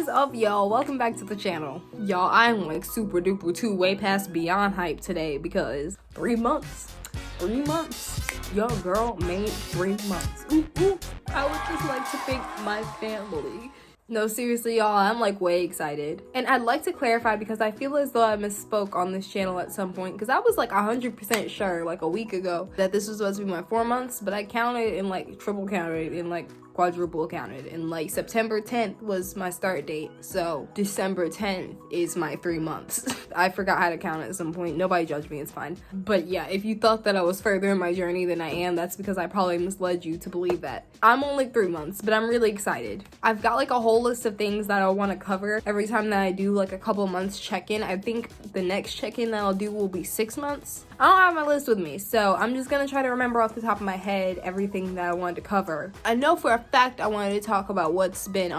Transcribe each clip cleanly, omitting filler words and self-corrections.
is up, y'all? Welcome back to the channel. Y'all, I'm like super duper two way past beyond hype today because 3 months. 3 months. Your girl made 3 months. Ooh, ooh. I would just like to thank my family. No, seriously, y'all, I'm like way excited. And I'd like to clarify because I feel as though I misspoke on this channel at some point because I was like 100% sure like a week ago that this was supposed to be my 4 months, but I counted and like triple counted and like quadruple counted, and like September 10th was my start date, so December 10th is my 3 months. I forgot how to count at some point. Nobody judge me, it's fine. But yeah, if you thought that I was further in my journey than I am, that's because I probably misled you to believe that. I'm only 3 months, but I'm really excited. I've got like a whole list of things that I want to cover every time that I do like a couple months check-in. I think the next check-in that I'll do will be 6 months. I don't have my list with me, so I'm just gonna try to remember off the top of my head everything that I wanted to cover. I know for a fact I wanted to talk about what's been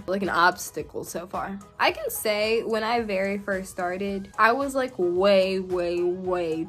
like an obstacle so far. I can say when I very first started, I was like way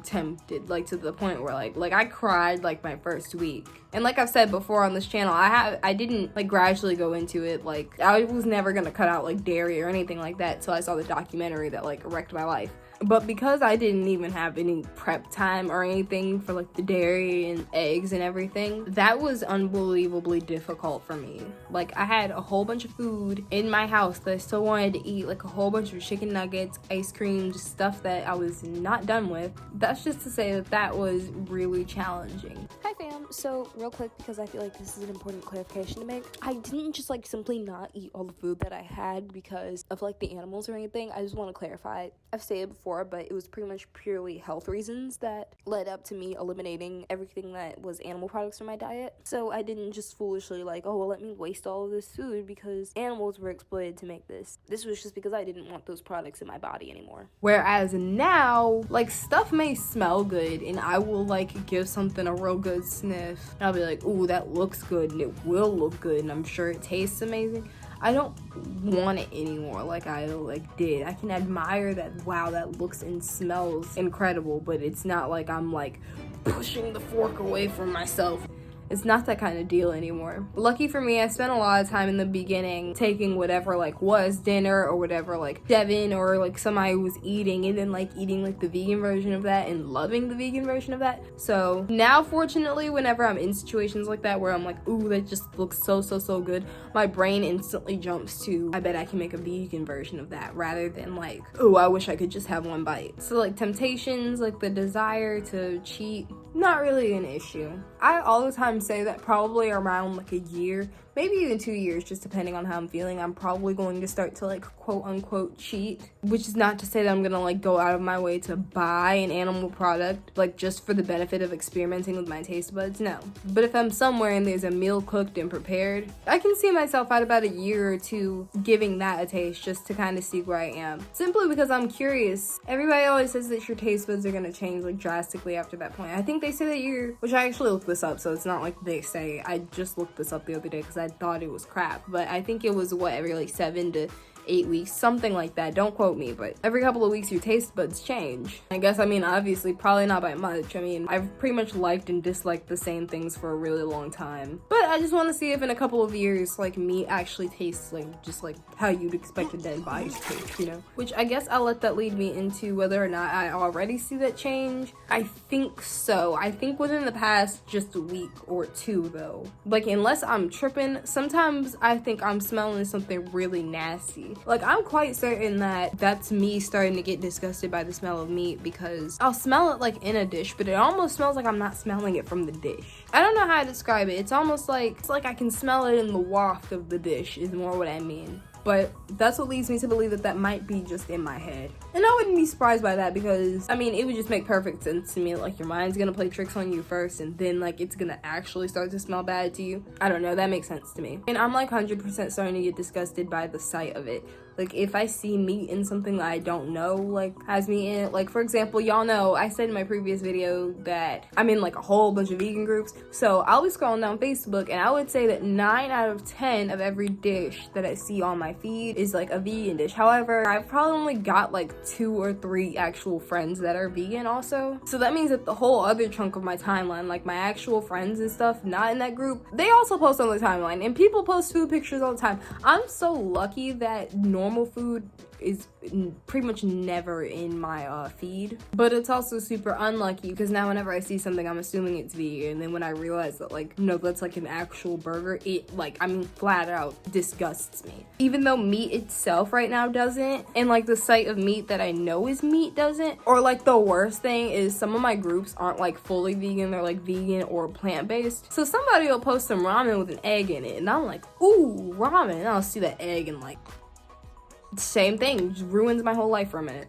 tempted, like to the point where like I cried like my first week. And like I've said before on this channel, I didn't like gradually go into it. Like I was never gonna cut out like dairy or anything like that till I saw the documentary that like wrecked my life. But because I didn't even have any prep time or anything for like the dairy and eggs and everything, that was unbelievably difficult for me. Like I had a whole bunch of food in my house that I still wanted to eat, like a whole bunch of chicken nuggets, ice cream, just stuff that I was not done with. That's just to say that was really challenging. Hi fam, so real quick because I feel like this is an important clarification to make. I didn't just like simply not eat all the food that I had because of like the animals or anything. I just want to clarify. I've stated before, but it was pretty much purely health reasons that led up to me eliminating everything that was animal products from my diet. So I didn't just foolishly like, oh well, let me waste all of this food because animals were exploited to make this. This was just because I didn't want those products in my body anymore. Whereas now, like stuff may smell good and I will like give something a real good sniff. And I'll be like, ooh, that looks good and it will look good and I'm sure it tastes amazing. I don't want it anymore like I like did. I can admire that, wow, that looks and smells incredible, but it's not like I'm like pushing the fork away from myself. It's not that kind of deal anymore. Lucky for me, I spent a lot of time in the beginning taking whatever like was dinner or whatever like Devin or like somebody was eating and then like eating like the vegan version of that and loving the vegan version of that. So now fortunately, whenever I'm in situations like that where I'm like, ooh, that just looks so good, my brain instantly jumps to, I bet I can make a vegan version of that rather than like, ooh, I wish I could just have one bite. So like temptations, like the desire to cheat, not really an issue. I all the time say that probably around like a year, maybe even 2 years, just depending on how I'm feeling, I'm probably going to start to like quote unquote cheat, which is not to say that I'm gonna like go out of my way to buy an animal product like just for the benefit of experimenting with my taste buds, no. But if I'm somewhere and there's a meal cooked and prepared, I can see myself at about a year or two giving that a taste just to kind of see where I am, simply because I'm curious. Everybody always says that your taste buds are gonna change like drastically after that point. I think they say that which I actually looked this up, so it's not like they say. I just looked this up the other day because I thought it was crap, but I think it was what, every like 7 to 8 weeks, something like that. Don't quote me, but every couple of weeks your taste buds change. I guess, I mean, obviously probably not by much. I mean, I've pretty much liked and disliked the same things for a really long time, but I just want to see if in a couple of years like meat actually tastes like just like how you'd expect a dead body to taste, you know? Which I guess I'll let that lead me into whether or not I already see that change. I think so. I think within the past just a week or two though. Like unless I'm tripping, sometimes I think I'm smelling something really nasty. Like I'm quite certain that that's me starting to get disgusted by the smell of meat because I'll smell it like in a dish, but it almost smells like I'm not smelling it from the dish. I don't know how to describe it. It's almost like, it's like I can smell it in the waft of the dish is more what I mean. But that's what leads me to believe that that might be just in my head. And I wouldn't be surprised by that because, I mean, it would just make perfect sense to me. Like, your mind's gonna play tricks on you first, and then, like, it's gonna actually start to smell bad to you. I don't know, that makes sense to me. And I'm, like, 100% starting to get disgusted by the sight of it. Like if I see meat in something that I don't know like has meat in it, like for example, y'all know I said in my previous video that I'm in like a whole bunch of vegan groups, so I'll be scrolling down Facebook and I would say that 9 out of 10 of every dish that I see on my feed is like a vegan dish. However, I've probably only got like 2 or 3 actual friends that are vegan also, so that means that the whole other chunk of my timeline, like my actual friends and stuff not in that group, they also post on the timeline, and people post food pictures all the time. I'm so lucky that normal food is pretty much never in my feed, but it's also super unlucky because now whenever I see something I'm assuming it's vegan, and then when I realize that like no, that's like an actual burger, it like, I mean, flat out disgusts me. Even though meat itself right now doesn't, and like the sight of meat that I know is meat doesn't, or like the worst thing is some of my groups aren't like fully vegan, they're like vegan or plant-based, so somebody will post some ramen with an egg in it and I'm like, ooh, ramen, and I'll see that egg and like same thing, just ruins my whole life for a minute.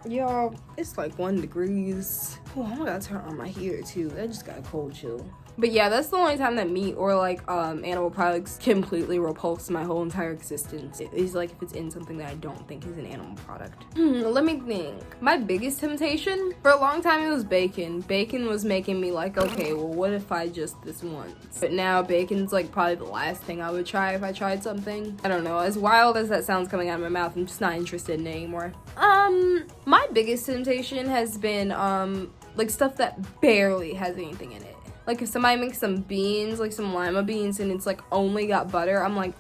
Y'all, it's like 1 degrees. Oh, I gotta turn on my heater too. I just got a cold chill. But yeah, that's the only time that meat or like animal products completely repulse my whole entire existence. It is like if it's in something that I don't think is an animal product. Let me think. My biggest temptation for a long time, it was bacon. Bacon was making me like, okay, well, what if I just this once? But now bacon's like probably the last thing I would try if I tried something. I don't know, as wild as that sounds coming out of my mouth, I'm just not interested in it anymore. My biggest temptation has been like stuff that barely has anything in it. Like if somebody makes some beans, like some lima beans, and it's like only got butter, I'm like,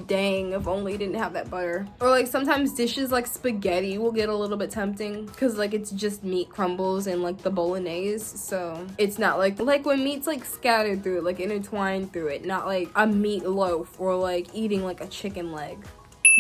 dang, if only it didn't have that butter. Or like sometimes dishes like spaghetti will get a little bit tempting because like it's just meat crumbles and like the bolognese, so it's not like when meat's like scattered through it, like intertwined through it, not like a meat loaf or like eating like a chicken leg.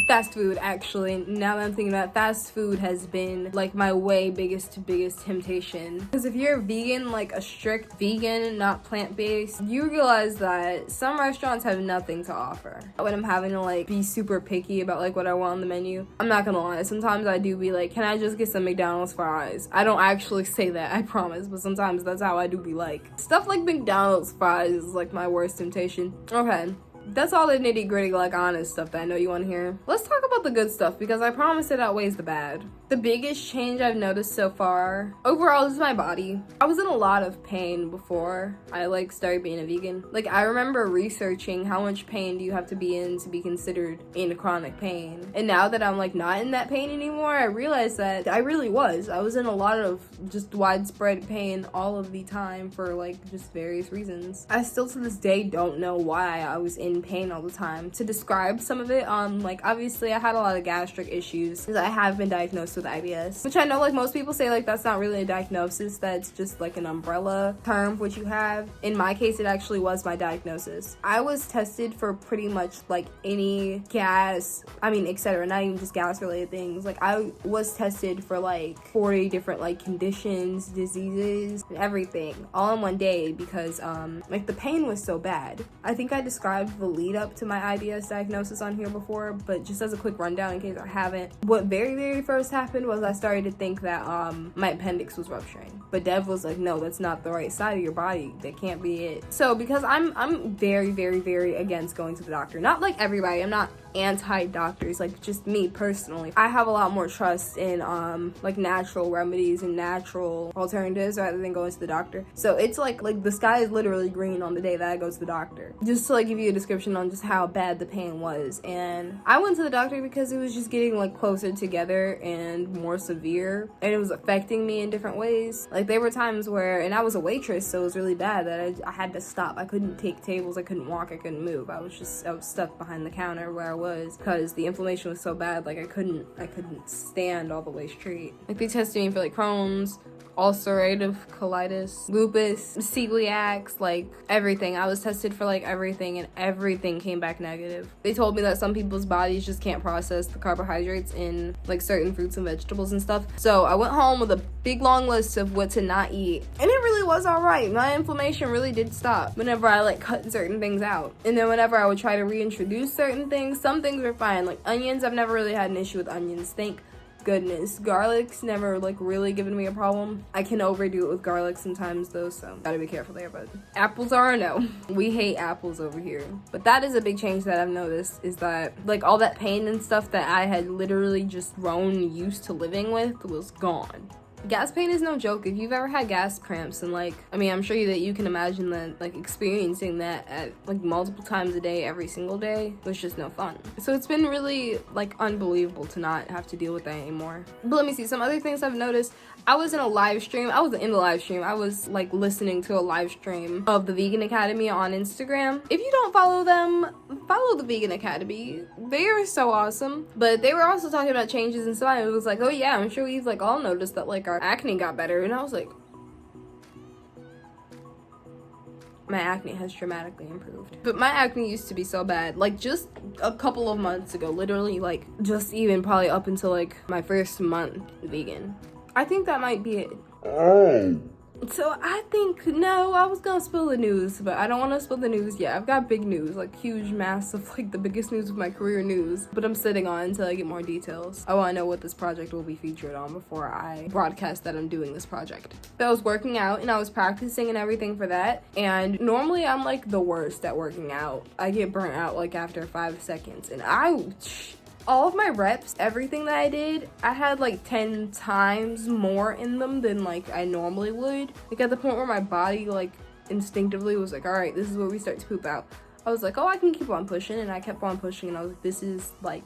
Fast food, actually, now that I'm thinking about it, fast food has been like my biggest temptation, because if you're a vegan, like a strict vegan, not plant-based, you realize that some restaurants have nothing to offer. When I'm having to like be super picky about like what I want on the menu, I'm not gonna lie, sometimes I do be like, can I just get some McDonald's fries? I don't actually say that, I promise, but sometimes that's how I do be like. Stuff like McDonald's fries is like my worst temptation. Okay, that's all the nitty-gritty, like, honest stuff that I know you want to hear. Let's talk about the good stuff, because I promise it outweighs the bad. The biggest change I've noticed so far, overall, is my body. I was in a lot of pain before I, like, started being a vegan. Like, I remember researching how much pain do you have to be in to be considered in chronic pain. And now that I'm, like, not in that pain anymore, I realized that I really was. I was in a lot of just widespread pain all of the time for, like, just various reasons. I still, to this day, don't know why I was in pain all the time. To describe some of it, like, obviously I had a lot of gastric issues because I have been diagnosed with IBS, which I know, like, most people say, like, that's not really a diagnosis, that's just like an umbrella term for what you have. In my case, it actually was my diagnosis. I was tested for pretty much like any etc., not even just gas related things. Like, I was tested for like 40 different like conditions, diseases, and everything all in one day because like the pain was so bad. I think I described the lead up to my IBS diagnosis on here before, but just as a quick rundown in case I haven't, what very first happened was I started to think that my appendix was rupturing, but Dev was like, no, that's not the right side of your body, that can't be it. So because I'm very against going to the doctor, not like everybody, I'm not anti-doctors, like just me personally, I have a lot more trust in like natural remedies and natural alternatives rather than going to the doctor. So it's like the sky is literally green on the day that I go to the doctor. Just to like give you a description on just how bad the pain was, and I went to the doctor because it was just getting like closer together and more severe, and it was affecting me in different ways. Like there were times where, and I was a waitress, so it was really bad that I had to stop. I couldn't take tables, I couldn't walk, I couldn't move. I was stuck behind the counter where I was because the inflammation was so bad. Like I couldn't stand all the way straight. Like they tested me for like Crohn's, ulcerative colitis, lupus, celiac, like everything. I was tested for like everything, and everything came back negative. They told me that some people's bodies just can't process the carbohydrates in like certain fruits and vegetables and stuff. So I went home with a big long list of what to not eat, and it really was all right. My inflammation really did stop whenever I like cut certain things out, and then whenever I would try to reintroduce certain things, some things were fine. Like onions, I've never really had an issue with onions, thank goodness. Garlic's never like really given me a problem. I can overdo it with garlic sometimes though, so gotta be careful there. But apples are a no. We hate apples over here. But that is a big change that I've noticed, is that like all that pain and stuff that I had literally just grown used to living with was gone. Gas pain is no joke. If you've ever had gas cramps, and like, I mean, I'm sure that you can imagine that like experiencing that at like multiple times a day, every single day, was just no fun. So it's been really like unbelievable to not have to deal with that anymore. But let me see, some other things I've noticed. I was in a live stream. I wasn't in the live stream. I was like listening to a live stream of the Vegan Academy on Instagram. If you don't follow them, follow the Vegan Academy. They are so awesome. But they were also talking about changes and stuff. It was like, oh yeah, I'm sure we've like all noticed that like our acne got better. And I was like, my acne has dramatically improved. But my acne used to be so bad, like just a couple of months ago, literally like just even probably up until like my first month vegan. I think that might be it. Oh. So I think, no, I was gonna spill the news, but I don't want to spill the news yet. I've got big news, like huge, massive, like the biggest news of my career news, but I'm sitting on it until I get more details. I want to know what this project will be featured on before I broadcast that I'm doing this project. But I was working out and I was practicing and everything for that, and normally I'm like the worst at working out. I get burnt out like after 5 seconds, and all of my reps, everything that I did, I had like 10 times more in them than like I normally would. Like at the point where my body like instinctively was like, all right, this is where we start to poop out. I was like, oh, I can keep on pushing, and I kept on pushing, and I was like, this is like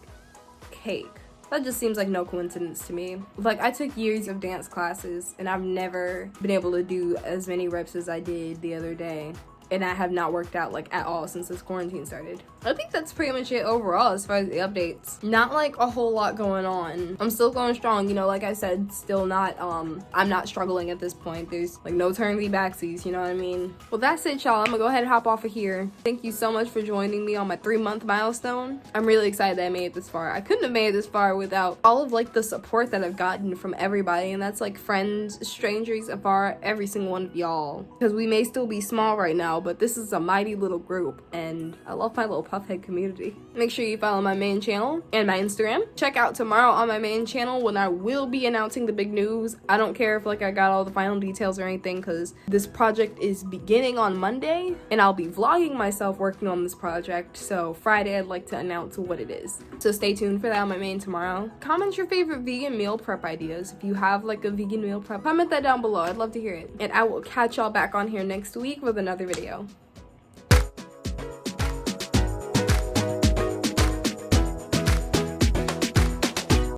cake. That just seems like no coincidence to me. Like, I took years of dance classes, and I've never been able to do as many reps as I did the other day. And I have not worked out like at all since this quarantine started. I think that's pretty much it overall as far as the updates. Not like a whole lot going on. I'm still going strong, you know, like I said, still not, I'm not struggling at this point. There's like no turning me backsies, you know what I mean? Well, that's it, y'all. I'm gonna go ahead and hop off of here. Thank you so much for joining me on my 3-month milestone. I'm really excited that I made it this far. I couldn't have made it this far without all of like the support that I've gotten from everybody, and that's like friends, strangers, afar, every single one of y'all. Because we may still be small right now, but this is a mighty little group, and I love my little Puffhead community. Make sure you follow my main channel and my Instagram. Check out tomorrow on my main channel when I will be announcing the big news. I don't care if like I got all the final details or anything, because this project is beginning on Monday, and I'll be vlogging myself working on this project. So Friday I'd like to announce what it is. So stay tuned for that on my main tomorrow. Comment your favorite vegan meal prep ideas. If you have like a vegan meal prep, comment that down below. I'd love to hear it. And I will catch y'all back on here next week with another video.